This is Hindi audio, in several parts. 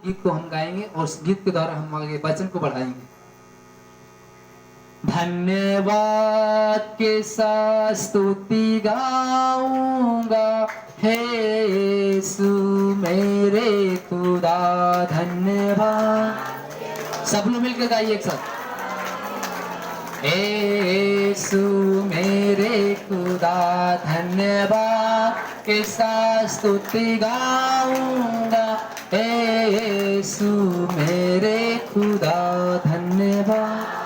गीत को हम गाएंगे और उस गीत के द्वारा हम आगे वचन को बढ़ाएंगे। धन्यवाद के साथ स्तुति गाऊंगा, हे यीशु मेरे खुदा धन्यवाद। सब लोग मिलकर गाइए एक साथ। हे यीशु मेरे खुदा धन्यवाद के साथ स्तुति गाऊंगा, हे यीशु मेरे खुदा धन्यवाद।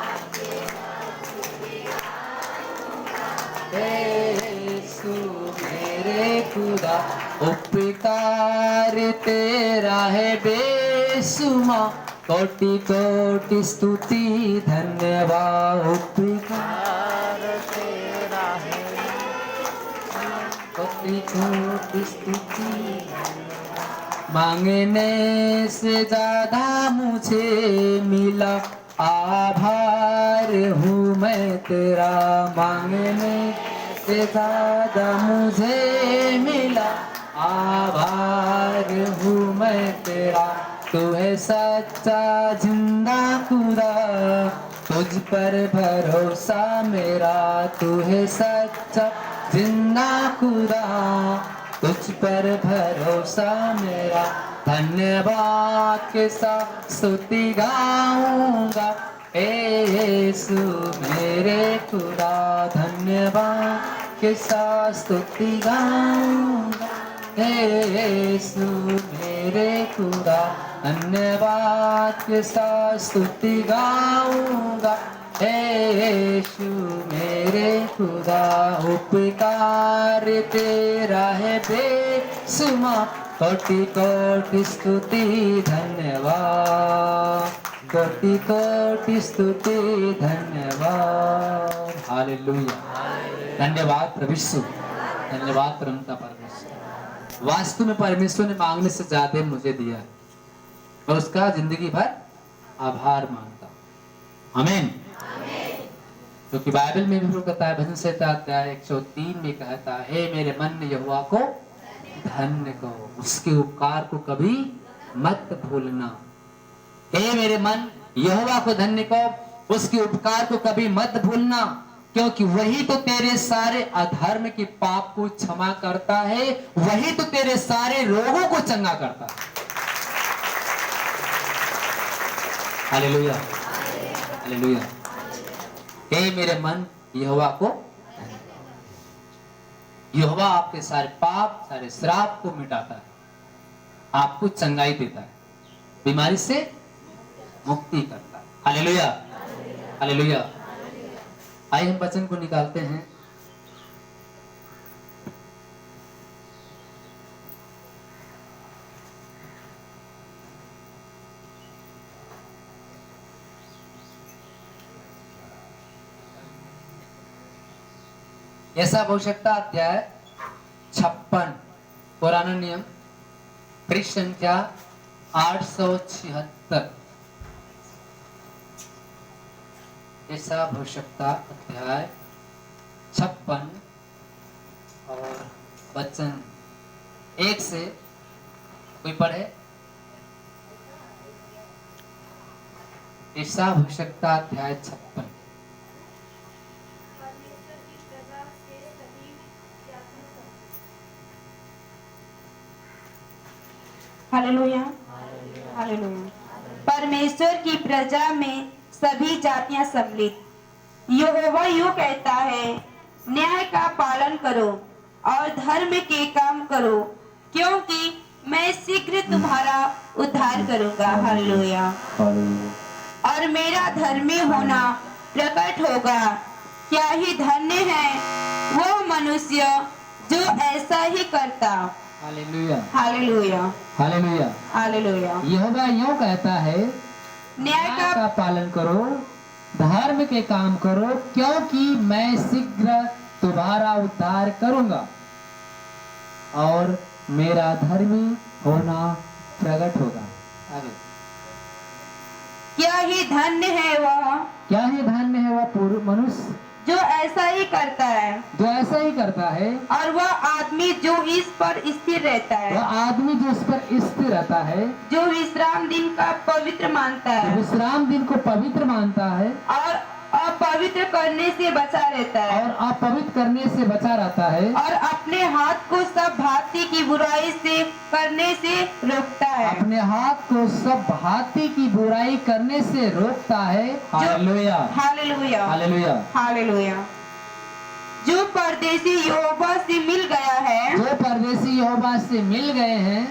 यीशु मेरे खुदा उपकार तेरा है बेसुमार, कोटि कोटि स्तुति धन्यवाद। उपकार तेरा है कोटि कोटि स्तुति, मांगने से ज्यादा मुझे मिला, आभार हूँ मैं तेरा। मांगने से ज्यादा मुझे मिला, आभार हूँ मैं तेरा। तू है सच्चा जिंदा खुदा, तुझ पर भरोसा मेरा। तू है सच्चा जिंदा खुदा, तुझ पर भरोसा मेरा। धन्यवाद के साथ स्तुति गाऊंगा, हे यीशु मेरे खुदा धन्यवाद के साथ स्तुति गाऊंगा, हे यीशु मेरे खुदा धन्यवाद के साथ स्तुति गाऊंगा, हे यीशु मेरे खुदा। उपकार तेरा है बेसुमार, कोटि कोटि स्तुति धन्यवाद, कोटि कोटि स्तुति धन्यवाद। हालेलुया। धन्यवाद प्रभु यीशु, धन्यवाद परमता परमेश्वर। वास्तव में परमेश्वर ने मांगने से ज्यादा मुझे दिया है और उसका जिंदगी भर आभार मानता। आमीन। क्योंकि बाइबल में भी कहता है, भजन संहिता अध्याय 103 में कहता है, हे मेरे मन यहोवा को धन्य कहो, उसके उपकार को कभी मत भूलना। हे मेरे मन यहोवा को धन्य कहो, उसके उपकार को कभी मत भूलना, क्योंकि वही तो तेरे सारे अधर्म के पाप को क्षमा करता है, वही तो तेरे सारे रोगों को चंगा करता है। Hallelujah, hallelujah. हे मेरे मन यहोवा को, यहोवा आपके सारे पाप सारे श्राप को मिटाता है, आपको चंगाई देता है, बीमारी से मुक्ति करता है। Hallelujah, hallelujah. आइए हम वचन को निकालते हैं। ऐसा आवश्यकता अध्याय 56 पुराना नियम पृष्ठ संख्या 876। ऐसा आवश्यकता अध्याय 56 और वचन 1 से कोई पढ़े। ऐसा आवश्यकता अध्याय 56। Hallelujah, hallelujah. परमेश्वर की प्रजा में सभी जातियां सम्मिलित। यहोवा यूं कहता है, न्याय का पालन करो और धर्म के काम करो, क्योंकि मैं शीघ्र तुम्हारा उद्धार करूंगा। हालेलुया। और मेरा धर्मी होना प्रकट होगा। क्या ही धन्य है वो मनुष्य जो ऐसा ही करता। Hallelujah, hallelujah, hallelujah, hallelujah. यहोवा यूं कहता है, न्याय का पालन करो, धर्म के काम करो, क्योंकि मैं शीघ्र तुम्हारा उद्धार करूंगा और मेरा धर्मी होना प्रकट होगा। आगे। क्या ही धन्य है वह, क्या ही धन्य है वह पूर्व मनुष्य जो ऐसा ही करता है, जो ऐसा ही करता है, और वह आदमी जो इस पर स्थिर रहता है, वह आदमी जो इस पर स्थिर रहता है, जो विश्राम दिन का पवित्र मानता जो है विश्राम दिन को पवित्र मानता है और अपवित्र करने से बचा रहता है, और अपवित्र करने से बचा रहता है, और अपने हाथ को सब भांति की बुराई से करने से रोकता है, अपने हाथ को सब भांति की बुराई करने से रोकता है। Hallelujah, hallelujah, hallelujah. हालेलुया। जो परदेशी यहोवा से मिल गया है, जो परदेशी यहोवा से मिल गए हैं,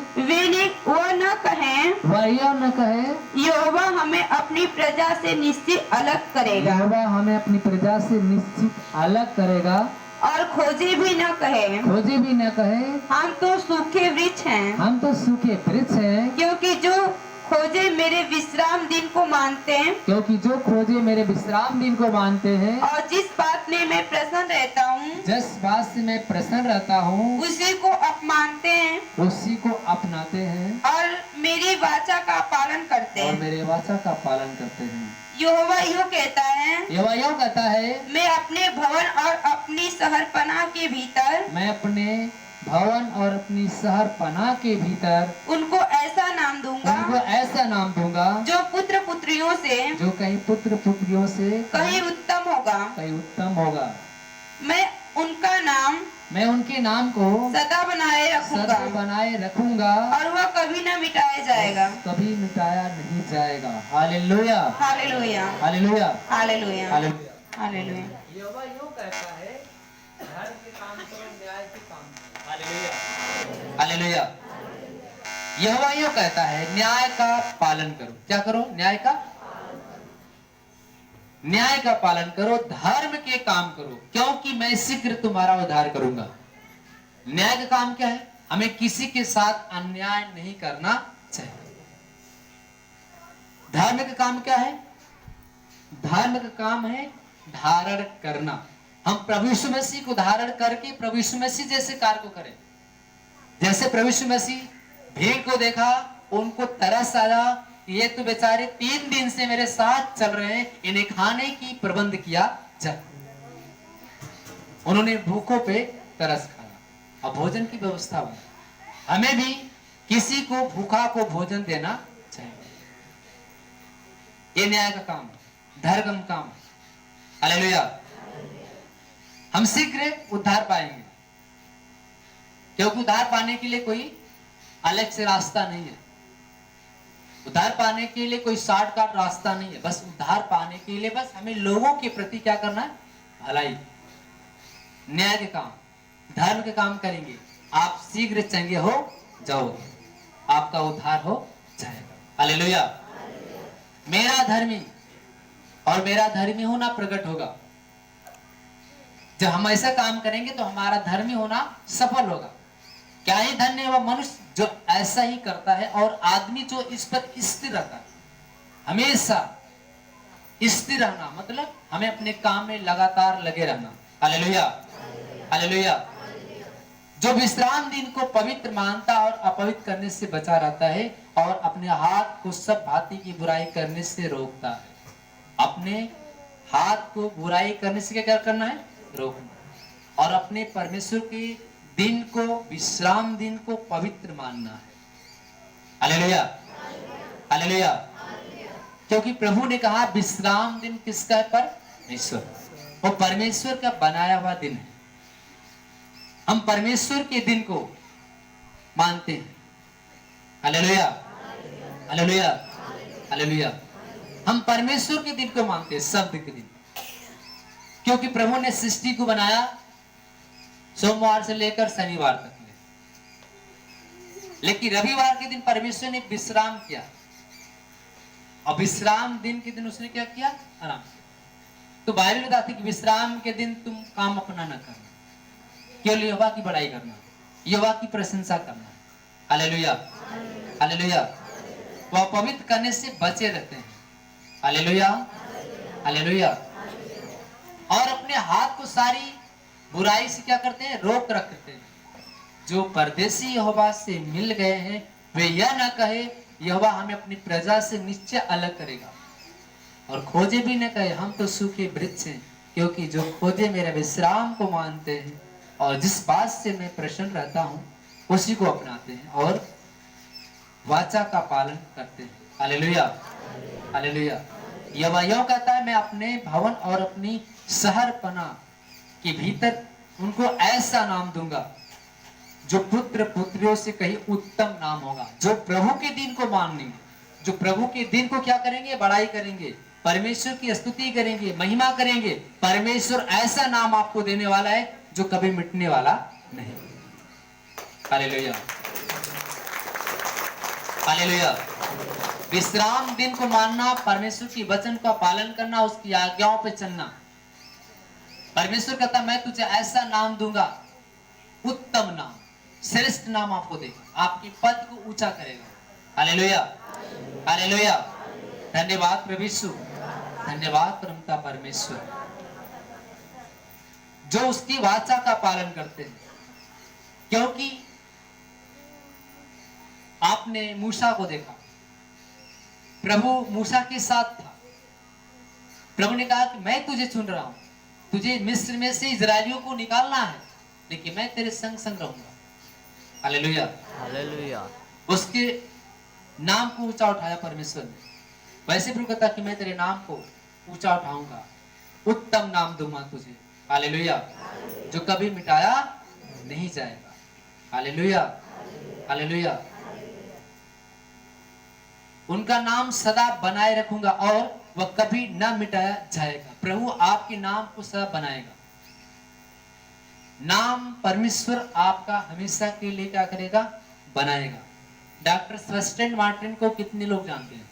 वह न कहें, वह यह न कहे यहोवा हमें अपनी प्रजा से निश्चित अलग करेगा, यहोवा हमें अपनी प्रजा से निश्चित अलग करेगा, और खोजे भी न कहे, खोजे भी न कहे हम तो सूखे वृक्ष हैं, हम तो सूखे वृक्ष हैं, क्योंकि जो खोजे मेरे विश्राम दिन को मानते हैं, क्योंकि जो खोजे मेरे विश्राम दिन को मानते हैं, और जिस बात में मैं प्रसन्न रहता हूँ, जिस बात से मैं प्रसन्न रहता हूँ, उसी को अपमानते हैं, उसी को अपनाते हैं और मेरी वाचा का पालन करते और हैं। मेरे वाचा का पालन करते हैं। यहोवा यूँ कहता है, यहोवा यूं कहता है, मैं अपने भवन और अपनी शहरपनाह के भीतर मैं अपने भवन और अपनी शहर पनाह के भीतर उनको ऐसा नाम उनको दूंगा ऐसा नाम दूंगा जो पुत्र पुत्रियों से जो कहीं पुत्र पुत्रियों से कहीं उत्तम होगा। कहीं उत्तम होगा। मैं उनका नाम मैं उनके नाम को सदा बनाए रखूंगा, सदा बनाए रखूंगा और वह कभी न मिटाया जाएगा। कभी मिटाया नहीं जाएगा। Hallelujah, hallelujah, hallelujah, hallelujah, hallelujah. Hallelujah. यहोवा यूं कहता है, धर्म के काम करो, न्याय के काम करो। Hallelujah, hallelujah. यहोवा यूं कहता है, न्याय का पालन करो। क्या करो? न्याय का न्याय का पालन करो, धर्म के काम करो, क्योंकि मैं शीघ्र तुम्हारा उद्धार करूंगा। न्याय का काम क्या है? हमें किसी के साथ अन्याय नहीं करना चाहिए। धर्म का काम क्या है? धर्म का काम है धारण करना। हम प्रभु यीशु मसीह को धारण करके प्रभु यीशु मसीह जैसे कार्य को करें। जैसे प्रभु यीशु मसीह भीड़ को देखा, उनको तरस आया, ये तो बेचारे 3 दिन से मेरे साथ चल रहे हैं, इन्हें खाने की प्रबंध किया जाए। उन्होंने भूखों पे तरस खाया और भोजन की व्यवस्था हुई। हमें भी किसी को भूखा को भोजन देना चाहिए। ये न्याय का काम है, धर्म का काम है। हालेलुया। हम शीघ्र उद्धार पाएंगे, क्योंकि उद्धार पाने के लिए कोई अलग से रास्ता नहीं है। उद्धार पाने के लिए कोई शॉर्टकट रास्ता नहीं है। बस उद्धार पाने के लिए बस हमें लोगों के प्रति क्या करना है? भलाई, न्याय के काम, धर्म के काम करेंगे, आप शीघ्र चंगे हो जाओगे, आपका उद्धार हो जाएगा। हालेलुया। मेरा धर्मी और मेरा धर्मी होना प्रकट होगा। जब हम ऐसा काम करेंगे तो हमारा धर्मी होना सफल होगा। क्या ही धन्य है वह मनुष्य जो ऐसा ही करता है, और आदमी जो इस पर स्थिर रहता है। हमेशा स्थिर रहना मतलब हमें अपने काम में लगातार लगे रहना। Hallelujah, hallelujah. जो विश्राम दिन को पवित्र मानता और अपवित्र करने से बचा रहता है, और अपने हाथ को सब भांति की बुराई करने से रोकता है। अपने हाथ को बुराई करने से क्या करना है? रोकना। और अपने परमेश्वर के दिन को, विश्राम दिन को पवित्र मानना है। Hallelujah, hallelujah. क्योंकि प्रभु ने कहा विश्राम दिन किसका है? परमेश्वर। वो परमेश्वर का बनाया हुआ दिन है। हम परमेश्वर के दिन को मानते हैं। Hallelujah, hallelujah, hallelujah. हम परमेश्वर के दिन को मानते हैं, शब्द के दिन। क्योंकि प्रभु ने सृष्टि को बनाया सोमवार से लेकर शनिवार तक में, लेकिन रविवार के दिन परमेश्वर ने विश्राम किया, और विश्राम दिन के दिन उसने क्या किया? आराम। तो बाइबल में बताती कि विश्राम के दिन तुम काम अपना न करना, केवल यहोवा की बड़ाई करना, यहोवा की प्रशंसा करना। Hallelujah, hallelujah. वह पवित्र करने से बचे रहते हैं। Hallelujah, hallelujah. और अपने हाथ को सारी बुराई से क्या करते हैं? रोक रखते हैं। जो परदेशी यहोवा से मिल गए हैं, वे यह न कहे यहोवा हमें अपनी प्रजा से निश्चय अलग करेगा, और खोजे भी न कहे हम तो सूखे वृक्ष हैं, क्योंकि जो खोजे मेरे विश्राम को मानते हैं और जिस बात से मैं प्रसन्न रहता हूँ उसी को अपनाते हैं और वाचा का पालन करते हैं। Hallelujah, hallelujah. यह कहता है मैं अपने भवन और अपनी शहरपना के भीतर उनको ऐसा नाम दूंगा जो पुत्र पुत्रियों से कहीं उत्तम नाम होगा। जो प्रभु के दिन को मानेंगे, जो प्रभु के दिन को क्या करेंगे, बड़ाई करेंगे, परमेश्वर की स्तुति करेंगे, महिमा करेंगे, परमेश्वर ऐसा नाम आपको देने वाला है जो कभी मिटने वाला नहीं। Hallelujah, hallelujah. विश्राम दिन को मानना, परमेश्वर की वचन का पालन करना, उसकी आज्ञाओं पे चलना। परमेश्वर कहता मैं तुझे ऐसा नाम दूंगा, उत्तम नाम, श्रेष्ठ नाम आपको देगा, आपकी पद को ऊंचा करेगा। Hallelujah, hallelujah. धन्यवाद प्रभु यीशु, धन्यवाद परमता परमेश्वर। जो उसकी वाचा का पालन करते हैं, क्योंकि आपने मूसा को देखा, प्रभु मूसा के साथ था। प्रभु ने कहा कि मैं तुझे चुन रहा हूं, तुझे मिस्र में से इजरायलियों को निकालना है, लेकिन मैं तेरे संग संग रहूंगा। Hallelujah, hallelujah. उसके नाम को ऊंचा उठाया परमेश्वर ने। वैसे प्रभु कहता कि मैं तेरे नाम को ऊंचा उठाऊंगा, उत्तम नाम दूंगा तुझे। हालेलुया, जो कभी मिटाया नहीं जाएगा। Hallelujah, hallelujah. उनका नाम सदा बनाए रखूंगा और वह कभी न मिटाया जाएगा। प्रभु आपके नाम को सदा बनाएगा। नाम परमेश्वर आपका हमेशा के लिए क्या करेगा, बनाएगा। डॉक्टर सेबेस्टियन मार्टिन को कितने लोग जानते हैं?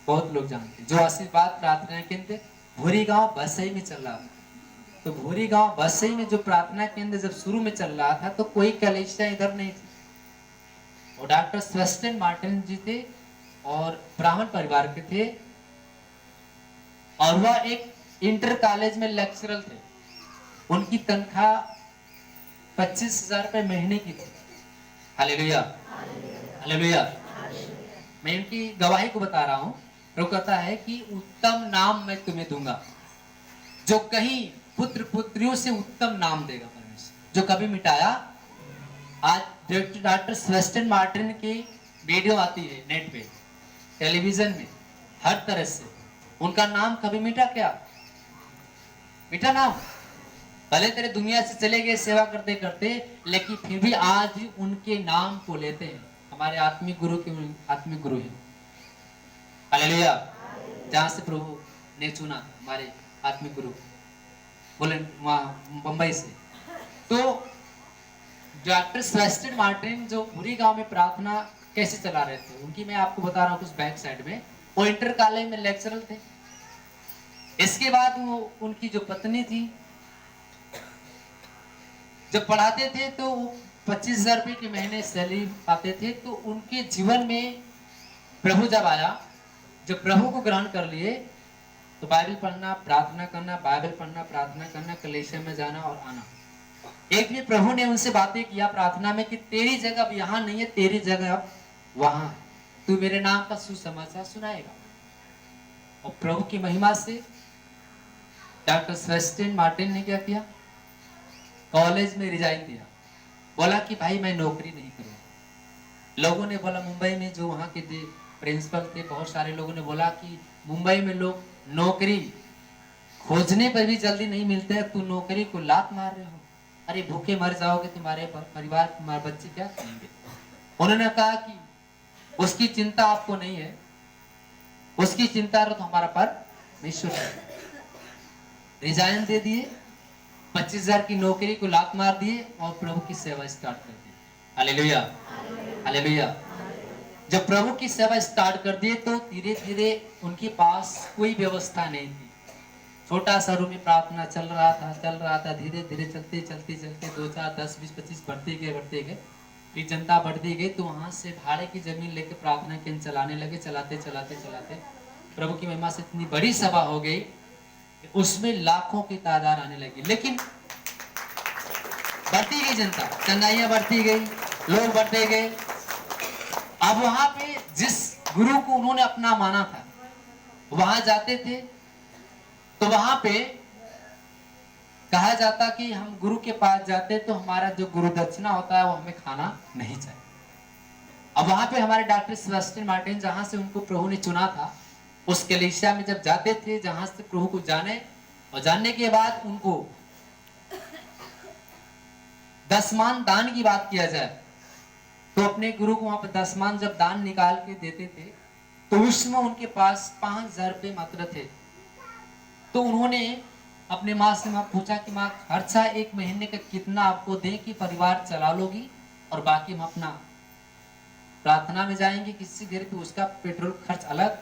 बहुत लोग जानते हैं। जो आशीर्वाद प्रार्थना केंद्र भूरी गांव बसई में चल रहा था, तो भूरी गांव बसई में जो प्रार्थना केंद्र जब शुरू में चल रहा था तो कोई कलीसिया इधर नहीं थी। और डॉक्टर सेबेस्टियन मार्टिन जी थे और ब्राह्मण परिवार के थे, और वह एक इंटर कॉलेज में लेक्चरर थे। उनकी तनख्वाह 25,000 रुपए महीने की थी। Hallelujah, hallelujah. मैं इनकी गवाही को बता रहा हूं। प्रभु कहता है कि उत्तम नाम मैं तुम्हें दूंगा, जो कहीं पुत्र पुत्रियों से उत्तम नाम देगा परमेश्वर, जो कभी मिटाया। आज डॉक्टर सेबेस्टियन मार्टिन की वीडियो आती है नेट पे, टेलीविजन में, हर तरह से। उनका नाम कभी मिटा क्या? मिटा नाम? भले तेरे दुनिया से चले गए सेवा करते करते, लेकिन फिर भी आज भी उनके नाम को लेते हैं। हमारे आत्मिक गुरु के आत्मिक गुरु हैं। हालेलुया। जहां से प्रभु ने चुना हमारे आत्मिक गुरु, बोले वहां बंबई से। तो डॉक्टर सेबेस्टियन मार्टिन जो पूरी गांव में प्रार्थना कैसे चला रहे थे, उनकी मैं आपको बता रहा हूँ कुछ बैक साइड में। वो इंटर कॉलेज में लेक्चरर थे। इसके बाद वो उनकी जो पत्नी थी, जब पढ़ाते थे तो 25,000 रुपए के महीने सैलरी पाते थे। तो उनके जीवन में प्रभु जब आया, जब प्रभु को ग्रहण कर लिए, तो बाइबल पढ़ना, प्रार्थना करना, बाइबल पढ़ना, प्रार्थना करना, कलीसिया में जाना और आना। एक भी प्रभु ने उनसे बातें किया प्रार्थना में कि तेरी जगह अब यहाँ नहीं है, तेरी जगह अब वहां है, तू मेरे नाम का सुसमाचार सुनाएगा। और प्रभु की महिमा से डॉक्टर सेबेस्टियन मार्टिन ने क्या किया, कॉलेज में रिजाइन दिया। बोला कि भाई मैं नौकरी नहीं करूंगा। लोगों ने बोला, मुंबई में जो वहां के प्रिंसिपल थे, बहुत सारे लोगों ने बोला कि मुंबई में लोग नौकरी खोजने पर भी जल्दी नहीं मिलते हैं, तू नौकरी को लात मार रहे हो, अरे भूखे मर जाओगे, तुम्हारे परिवार, तुम्हारे बच्चे क्या करेंगे। उन्होंने कहा कि उसकी चिंता आपको नहीं है, उसकी चिंता तो हमारा परमेश्वर है। रिजाइन दे दिए, 25,000 की नौकरी को लात मार दिए और प्रभु की सेवा स्टार्ट कर दी। Hallelujah, hallelujah. जब प्रभु की सेवा स्टार्ट कर दिए तो धीरे धीरे उनके पास कोई व्यवस्था नहीं थी। छोटा सा रूम में प्रार्थना चल रहा था। धीरे धीरे चलते 2, 4, 10, 20, 25 बढ़ते गए। फिर जनता बढ़ती गई तो वहां से भाड़े की जमीन लेके प्रार्थना केंद्र चलाने लगे। चलाते प्रभु की महिमा से इतनी बड़ी सभा हो गई, उसमें लाखों की तादाद आने लगी। लेकिन बढ़ती गई जनता, चंगाइयां बढ़ती गई, लोग बढ़ते गए। अब वहां पे जिस गुरु को उन्होंने अपना माना था, वहां जाते थे तो वहां पे कहा जाता कि हम गुरु के पास जाते तो हमारा जो गुरु दक्षिणा होता है वो हमें खाना नहीं चाहिए। अब वहां पे हमारे डॉक्टर सेबेस्टियन मार्टिन जहां से उनको प्रभु ने चुना था, उस कलीसिया में जब जाते थे जहां से प्रभु को जाने, और जानने के बाद उनको दसमान दान की बात किया जाए तो अपने गुरु को वहां पर दसमान जब दान निकाल के देते थे तो उस समय उनके पास 5,000 रुपये मात्र थे। तो उन्होंने अपने माँ से पूछा कि माँ खर्चा एक महीने का कितना आपको दें कि परिवार चला लोगी, और बाकी हम अपना प्रार्थना में जाएंगे किसी देर पे, उसका पेट्रोल खर्च अलग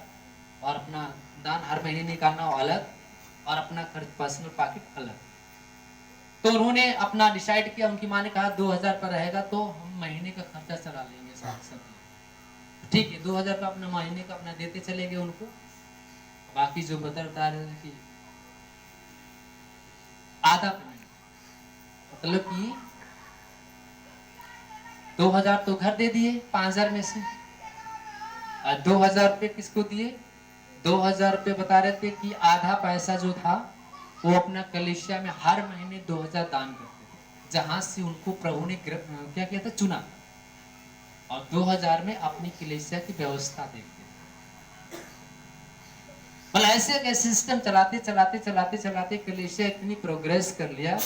और अपना दान हर महीने निकालना अलग और अपना खर्च पर्सनल पॉकेट अलग। तो उन्होंने अपना डिसाइड किया, उनकी माँ ने कहा 2,000 पर रहेगा तो हम महीने का खर्चा चला लेंगे साथ सब। ठीक है, 2,000 का अपना महीने का अपना देते चले गए उनको। बाकी जो बता रहे कि आधा पेमेंट, मतलब कि 2,000 तो घर दे दिए 5,000 में से, और 2,000 रुपये किसको दिए? 2,000 रुपये बता रहे थे कि आधा पैसा जो था वो अपना कलीसिया में हर महीने 2,000 दान करते थे, जहां से उनको प्रभु ने क्या किया था, चुना, और 2,000 में अपनी कलीसिया की व्यवस्था देखते। मतलब ऐसे सिस्टम चलाते चलाते चलाते चलाते कलीसिया इतनी प्रोग्रेस कर लिया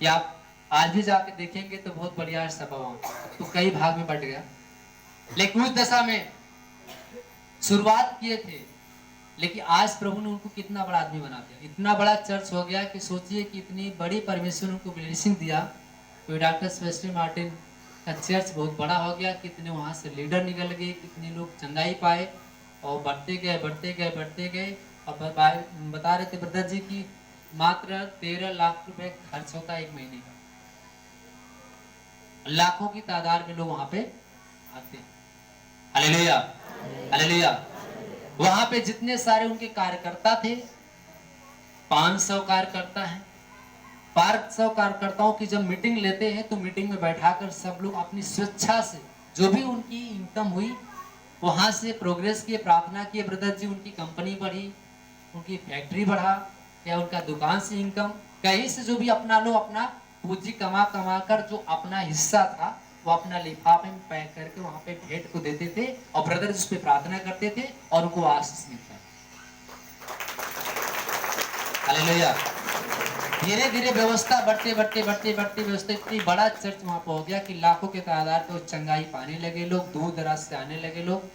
कि आप आज भी जाके देखेंगे तो बहुत बढ़िया सभा तो कई भाग में बट गया। लेकिन उस दशा में शुरुआत किए थे, लेकिन आज प्रभु ने उनको कितना बड़ा आदमी बना दिया, इतना बड़ा चर्च हो गया कि सोचिए कि इतनी बड़ी परमेश्वर ने उनको ब्लेसिंग दिया। तो डॉक्टर सेबेस्टियन मार्टिन का चर्च बहुत बड़ा हो गया, कितने वहां से लीडर निकल गए, कितने लोग चंगाई पाए, और बढ़ते गए बढ़ते गए बढ़ते गए। और बता रहे थे ब्रदर जी की मात्र 13 लाख रुपए खर्च होता है एक महीने का, लाखों की तादाद में लोग वहां पे आते हैं। Hallelujah hallelujah. वहां पे जितने सारे उनके कार्यकर्ता थे, 500 कार्यकर्ता हैं। 500 कार्यकर्ताओं की जब मीटिंग लेते हैं तो मीटिंग में बैठाकर सब लोग अपनी स्वेच्छा से जो भी उनकी इनकम हुई वहां से प्रोग्रेस किए, प्रार्थना किए, ब्रदर जी उनकी कंपनी बढ़ी, उनकी फैक्ट्री बढ़ा, या उनका दुकान से इनकम, कहीं से जो भी अपना लोग अपना पूंजी कमा कमा कर जो अपना हिस्सा था वो अपना लिफाफे में पैक करके वहां पे भेंट को देते थे, और ब्रदर उस पर प्रार्थना करते थे और उनको आशीष मिलता है। हालेलुया। धीरे धीरे व्यवस्था बढ़ते बढ़ते बढ़ते बढ़ते व्यवस्था इतनी बड़ा चर्च वहां पर हो गया कि लाखों के तादाद पे चंगाई पाने लगे लोग, दूर दराज से आने लगे लोग।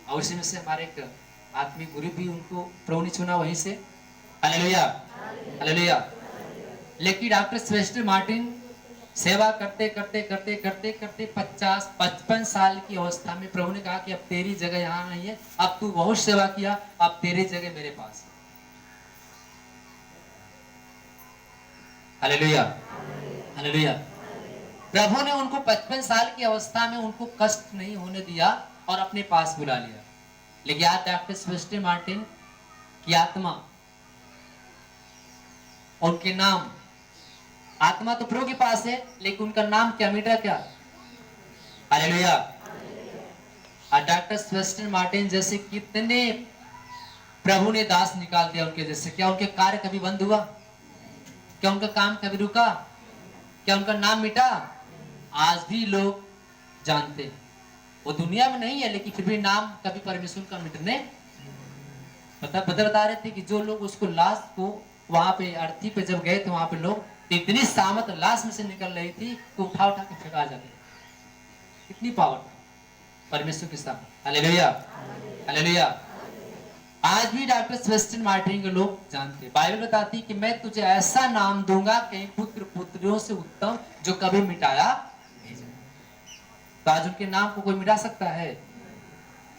और उसी में से हमारे एक आत्मिक गुरु भी उनको प्रभु ने चुना वहीं से। Hallelujah hallelujah. लेकिन डॉक्टर सेबेस्टियन मार्टिन सेवा करते करते करते करते करते 50-55 साल की अवस्था में प्रभु ने कहा कि अब तेरी जगह यहाँ नहीं है, अब तू बहुत सेवा किया, अब तेरी जगह मेरे पास है। Hallelujah hallelujah. प्रभु ने उनको 55 साल की अवस्था में उनको कष्ट नहीं होने दिया और अपने पास बुला लिया। लेकिन आज डॉक्टर सेबेस्टियन मार्टिन की आत्मा, उनके नाम, आत्मा तो प्रभु के पास है लेकिन उनका नाम क्या मिटा क्या? हालेलुया। और डॉक्टर सेबेस्टियन मार्टिन जैसे कितने प्रभु ने दास निकाल दिया उनके जैसे। क्या उनके कार्य कभी बंद हुआ? क्या उनका काम कभी रुका? क्या उनका नाम मिटा? आज भी लोग जानते, वो दुनिया में नहीं है लेकिन फिर भी नाम कभी परमेश्वर का मिटने बता रहे थे कि जो लोग उसको लाश को वहां पे अर्थी पे जब गए थे वहां पे लोग इतनी सामत लाश में से निकल रही थी तो उठा उठा के फेंका जाते, इतनी पावर परमेश्वर के साथ। Hallelujah hallelujah. आज भी डॉक्टर सेबेस्टियन मार्टिन के लोग जानते। बाइबल बताती कि मैं तुझे ऐसा नाम दूंगा कई पुत्र पुत्रियों से उत्तम जो कभी मिटाया नहीं जाए। तो आज उनके नाम को कोई मिटा सकता है?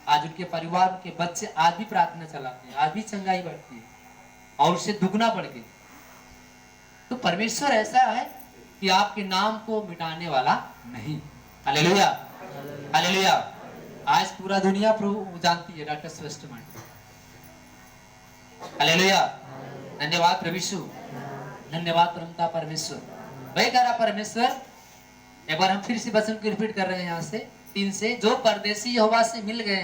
आज उनके परिवार के बच्चे आज भी प्रार्थना चलाते हैं, आज भी चंगाई बढ़ती है और उससे दुगना बढ़ गई। तो परमेश्वर ऐसा है कि आपके नाम को मिटाने वाला नहीं। Hallelujah hallelujah. आज पूरा दुनिया प्रभु जानती है डॉक्टर सेबेस्टियन मार्टिन। हालेलुया। धन्यवाद प्रभु यीशु, धन्यवाद परमता परमेश्वर। वही कह रहा परमेश्वर, एक बार हम फिर से वचन को रिपीट कर रहे हैं यहाँ से 3 से, जो परदेसी यहोवा से मिल गए हैं